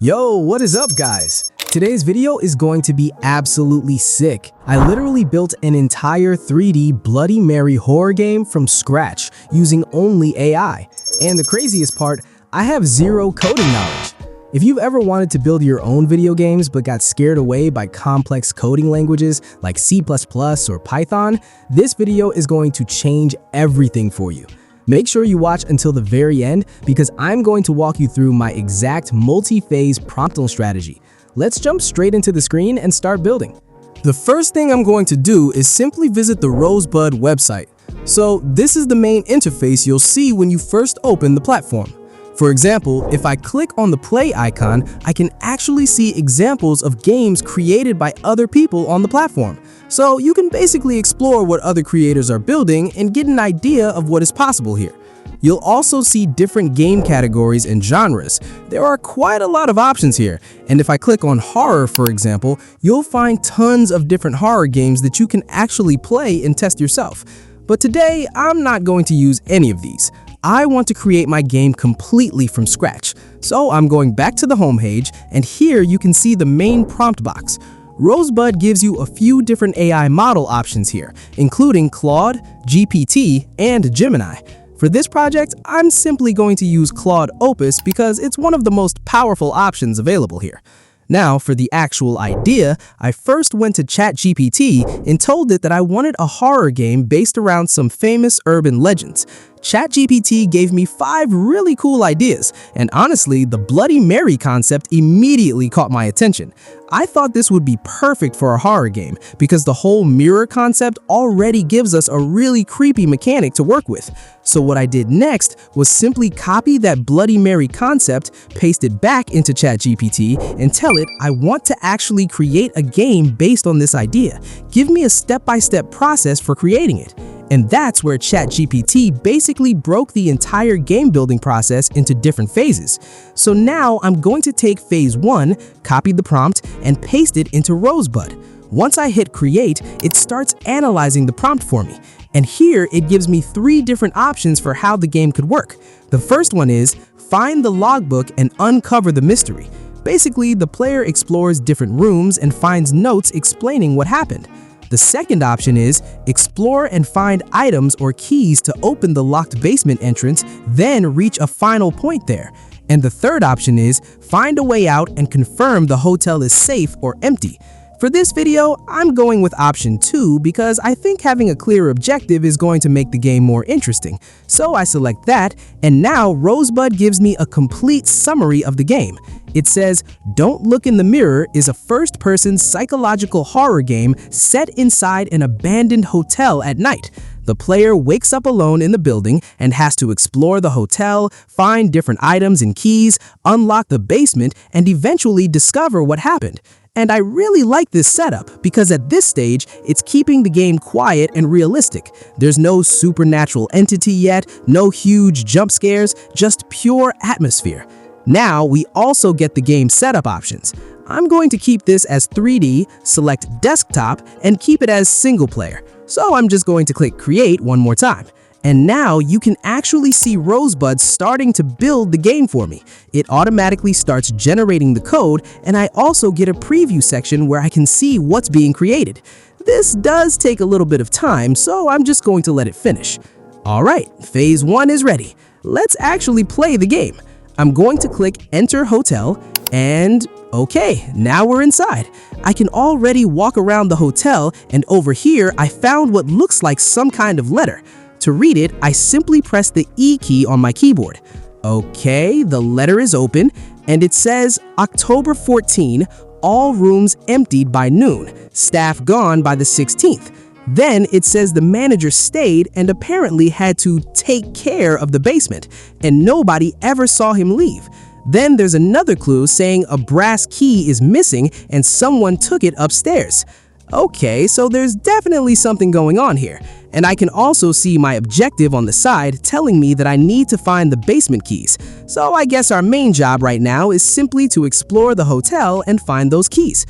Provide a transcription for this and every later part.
Yo, what is up guys? Today's video is going to be absolutely sick. I literally built an entire 3D Bloody Mary horror game from scratch using only AI. And the craziest part, I have zero coding knowledge. If you've ever wanted to build your own video games but got scared away by complex coding languages like C++ or Python, this video is going to change everything for you. Make sure you watch until the very end because I'm going to walk you through my exact multi-phase prompting strategy. Let's jump straight into the screen and start building. The first thing I'm going to do is simply visit the Rosebud website. So this is the main interface you'll see when you first open the platform. For example, if I click on the play icon, I can actually see examples of games created by other people on the platform. So you can basically explore what other creators are building and get an idea of what is possible here. You'll also see different game categories and genres. There are quite a lot of options here, and if I click on horror, for example, you'll find tons of different horror games that you can actually play and test yourself. But today, I'm not going to use any of these. I want to create my game completely from scratch. So I'm going back to the home page, and here you can see the main prompt box. Rosebud gives you a few different AI model options here, including Claude, GPT, and Gemini. For this project, I'm simply going to use Claude Opus because it's one of the most powerful options available here. Now, for the actual idea, I first went to ChatGPT and told it that I wanted a horror game based around some famous urban legends. ChatGPT gave me 5 really cool ideas, and honestly, the Bloody Mary concept immediately caught my attention. I thought this would be perfect for a horror game because the whole mirror concept already gives us a really creepy mechanic to work with. So what I did next was simply copy that Bloody Mary concept, paste it back into ChatGPT, and tell it I want to actually create a game based on this idea. Give me a step-by-step process for creating it. And that's where ChatGPT basically broke the entire game building process into different phases. So now I'm going to take phase 1, copy the prompt, and paste it into Rosebud. Once I hit create, it starts analyzing the prompt for me. And here it gives me 3 different options for how the game could work. The first one is find the logbook and uncover the mystery. Basically, the player explores different rooms and finds notes explaining what happened. The second option is explore and find items or keys to open the locked basement entrance, then reach a final point there. And the third option is find a way out and confirm the hotel is safe or empty. For this video, I'm going with option 2 because I think having a clear objective is going to make the game more interesting. So I select that, and now Rosebud gives me a complete summary of the game. It says, Don't Look in the Mirror is a first-person psychological horror game set inside an abandoned hotel at night. The player wakes up alone in the building and has to explore the hotel, find different items and keys, unlock the basement, and eventually discover what happened. And I really like this setup because at this stage, it's keeping the game quiet and realistic. There's no supernatural entity yet, no huge jump scares, just pure atmosphere. Now we also get the game setup options. I'm going to keep this as 3D, select desktop, and keep it as single player. So I'm just going to click create one more time. And now you can actually see Rosebud starting to build the game for me. It automatically starts generating the code, and I also get a preview section where I can see what's being created. This does take a little bit of time, so I'm just going to let it finish. Alright, phase 1 is ready. Let's actually play the game. I'm going to click enter hotel, and okay, now we're inside. I can already walk around the hotel, and over here I found what looks like some kind of letter. To read it, I simply press the E key on my keyboard. Okay, the letter is open, and it says October 14, all rooms emptied by noon, staff gone by the 16th. Then it says the manager stayed and apparently had to take care of the basement, and nobody ever saw him leave. Then there's another clue saying a brass key is missing and someone took it upstairs. Okay, so there's definitely something going on here. And I can also see my objective on the side telling me that I need to find the basement keys. So I guess our main job right now is simply to explore the hotel and find those keys.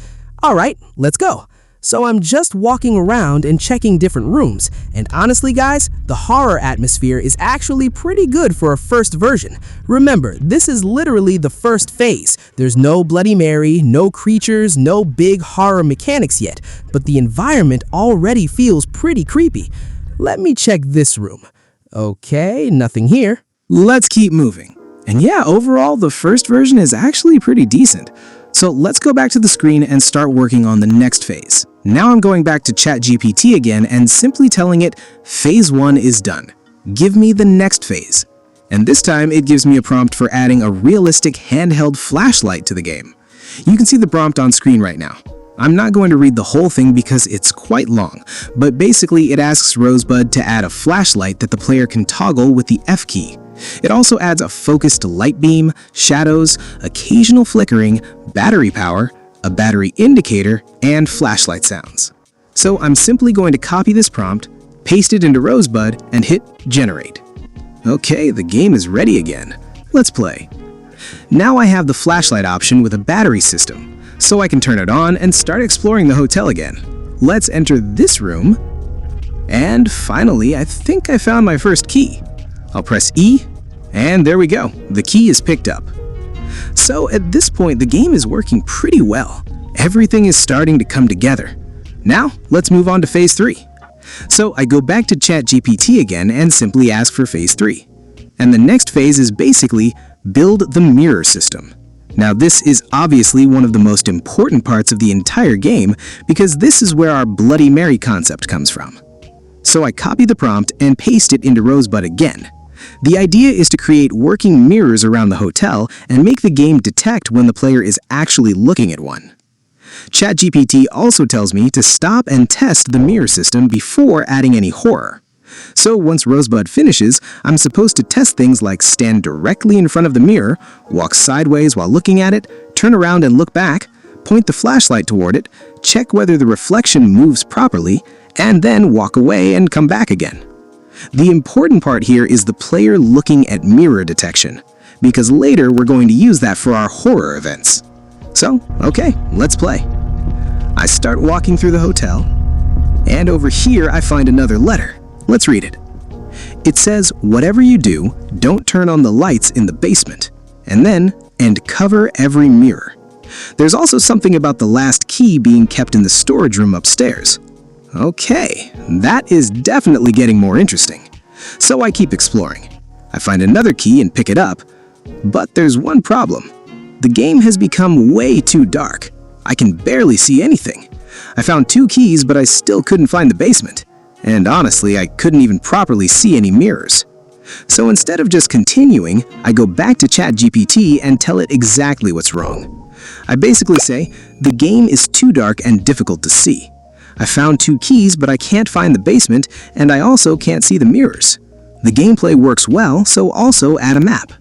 Alright, let's go. So I'm just walking around and checking different rooms. And honestly, guys, the horror atmosphere is actually pretty good for a first version. Remember, this is literally the first phase. There's no Bloody Mary, no creatures, no big horror mechanics yet, but the environment already feels pretty creepy. Let me check this room. Okay, nothing here. Let's keep moving. And yeah, overall, the first version is actually pretty decent. So let's go back to the screen and start working on the next phase. Now I'm going back to ChatGPT again and simply telling it, phase 1 is done. Give me the next phase. And this time it gives me a prompt for adding a realistic handheld flashlight to the game. You can see the prompt on screen right now. I'm not going to read the whole thing because it's quite long, but basically it asks Rosebud to add a flashlight that the player can toggle with the F key. It also adds a focused light beam, shadows, occasional flickering, battery power, a battery indicator, and flashlight sounds. So I'm simply going to copy this prompt, paste it into Rosebud, and hit generate. Okay, the game is ready again. Let's play. Now I have the flashlight option with a battery system, so I can turn it on and start exploring the hotel again. Let's enter this room, and finally, I think I found my first key. I'll press E, and there we go. The key is picked up. So at this point, the game is working pretty well. Everything is starting to come together. Now, let's move on to phase 3. So I go back to ChatGPT again and simply ask for phase 3. And the next phase is basically build the mirror system. Now this is obviously one of the most important parts of the entire game because this is where our Bloody Mary concept comes from. So I copy the prompt and paste it into Rosebud again. The idea is to create working mirrors around the hotel and make the game detect when the player is actually looking at one. ChatGPT also tells me to stop and test the mirror system before adding any horror. So once Rosebud finishes, I'm supposed to test things like stand directly in front of the mirror, walk sideways while looking at it, turn around and look back, point the flashlight toward it, check whether the reflection moves properly, and then walk away and come back again. The important part here is the player looking at mirror detection, because later we're going to use that for our horror events. So, okay, let's play. I start walking through the hotel, and over here I find another letter. Let's read it. It says, whatever you do, don't turn on the lights in the basement, and cover every mirror. There's also something about the last key being kept in the storage room upstairs. Okay, that is definitely getting more interesting. So I keep exploring. I find another key and pick it up, but there's one problem. The game has become way too dark. I can barely see anything. I found 2 keys, but I still couldn't find the basement. And honestly, I couldn't even properly see any mirrors. So instead of just continuing, I go back to ChatGPT and tell it exactly what's wrong. I basically say, the game is too dark and difficult to see. I found 2 keys, but I can't find the basement, and I also can't see the mirrors. The gameplay works well, so also add a map.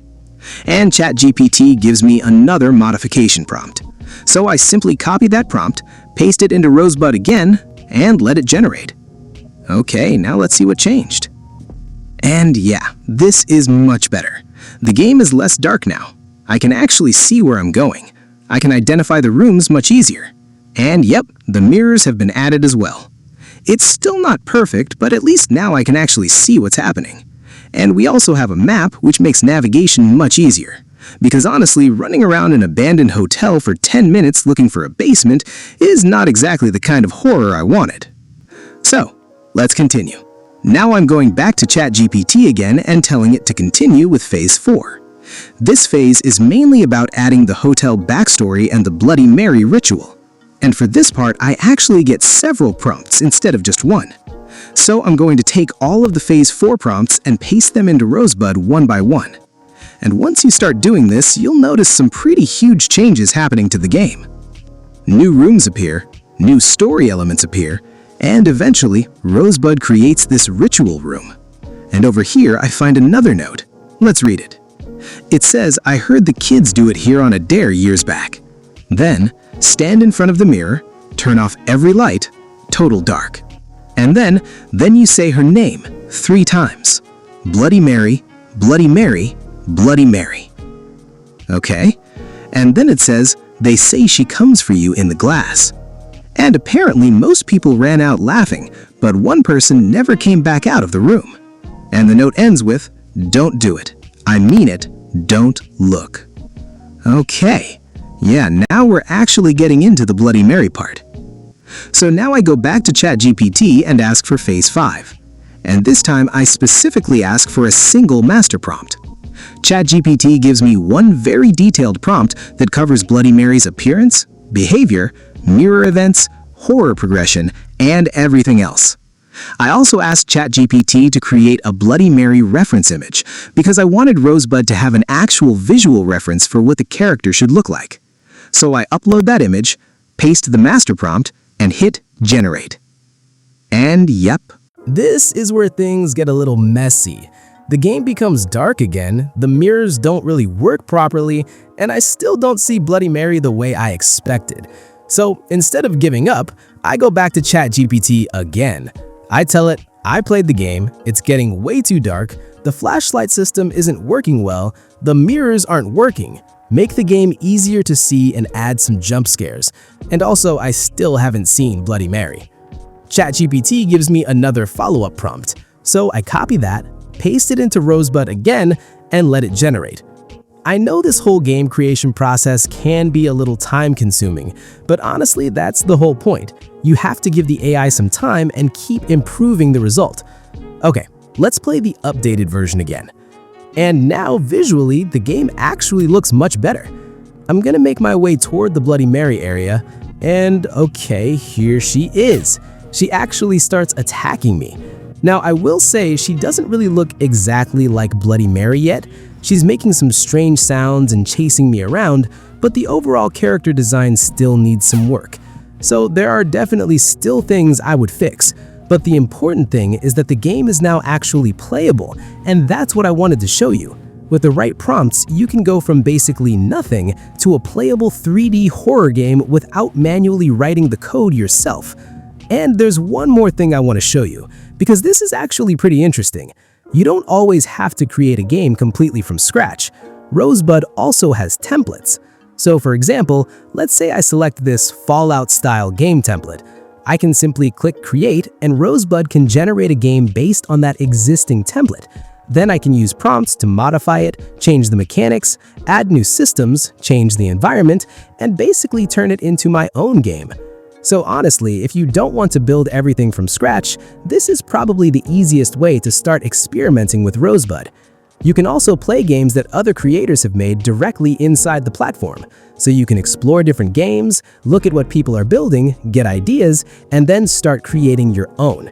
And ChatGPT gives me another modification prompt. So I simply copy that prompt, paste it into Rosebud again, and let it generate. Okay, now let's see what changed. And yeah, this is much better. The game is less dark now. I can actually see where I'm going. I can identify the rooms much easier. And yep, the mirrors have been added as well. It's still not perfect, but at least now I can actually see what's happening. And we also have a map, which makes navigation much easier. Because honestly, running around an abandoned hotel for 10 minutes looking for a basement is not exactly the kind of horror I wanted. So, let's continue. Now I'm going back to ChatGPT again and telling it to continue with phase 4. This phase is mainly about adding the hotel backstory and the Bloody Mary ritual. And for this part, I actually get several prompts instead of just one. So I'm going to take all of the phase 4 prompts and paste them into Rosebud one by one. And once you start doing this, you'll notice some pretty huge changes happening to the game. New rooms appear, new story elements appear, and eventually, Rosebud creates this ritual room. And over here, I find another note. Let's read it. It says, I heard the kids do it here on a dare years back. Then, stand in front of the mirror, turn off every light, total dark. And then you say her name 3 times. Bloody Mary, Bloody Mary, Bloody Mary. Okay. And then it says, they say she comes for you in the glass. And apparently most people ran out laughing, but one person never came back out of the room. And the note ends with, "Don't do it. I mean it. Don't look." Okay, yeah, now we're actually getting into the Bloody Mary part. So now I go back to ChatGPT and ask for phase 5. And this time I specifically ask for a single master prompt. ChatGPT gives me one very detailed prompt that covers Bloody Mary's appearance, behavior, mirror events, horror progression, and everything else. I also asked ChatGPT to create a Bloody Mary reference image because I wanted Rosebud to have an actual visual reference for what the character should look like. So I upload that image, paste the master prompt, and hit generate. And yep. This is where things get a little messy. The game becomes dark again, the mirrors don't really work properly, and I still don't see Bloody Mary the way I expected. So instead of giving up, I go back to ChatGPT again. I tell it, I played the game, it's getting way too dark, the flashlight system isn't working well, the mirrors aren't working. Make the game easier to see and add some jump scares. And also, I still haven't seen Bloody Mary. ChatGPT gives me another follow-up prompt, so I copy that, paste it into Rosebud again, and let it generate. I know this whole game creation process can be a little time-consuming, but honestly, that's the whole point. You have to give the AI some time and keep improving the result. Okay, let's play the updated version again. And now, visually, the game actually looks much better. I'm gonna make my way toward the Bloody Mary area, and okay, here she is. She actually starts attacking me. Now, I will say she doesn't really look exactly like Bloody Mary yet. She's making some strange sounds and chasing me around, but the overall character design still needs some work. So there are definitely still things I would fix. But the important thing is that the game is now actually playable, and that's what I wanted to show you. With the right prompts, you can go from basically nothing to a playable 3D horror game without manually writing the code yourself. And there's one more thing I want to show you, because this is actually pretty interesting. You don't always have to create a game completely from scratch. Rosebud also has templates. So for example, let's say I select this Fallout-style game template. I can simply click Create, and Rosebud can generate a game based on that existing template. Then I can use prompts to modify it, change the mechanics, add new systems, change the environment, and basically turn it into my own game. So honestly, if you don't want to build everything from scratch, this is probably the easiest way to start experimenting with Rosebud. You can also play games that other creators have made directly inside the platform, so you can explore different games, look at what people are building, get ideas, and then start creating your own.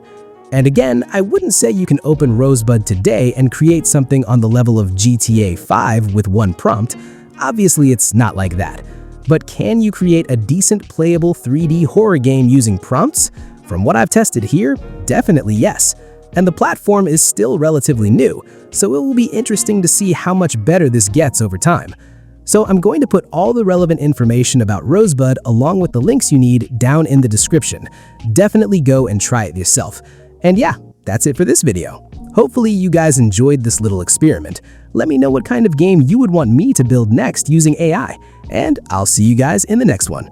And again, I wouldn't say you can open Rosebud today and create something on the level of GTA 5 with one prompt. Obviously, it's not like that. But can you create a decent playable 3D horror game using prompts? From what I've tested here, definitely yes. And the platform is still relatively new, so it will be interesting to see how much better this gets over time. So I'm going to put all the relevant information about Rosebud along with the links you need down in the description. Definitely go and try it yourself. And yeah, that's it for this video. Hopefully you guys enjoyed this little experiment. Let me know what kind of game you would want me to build next using AI, and I'll see you guys in the next one.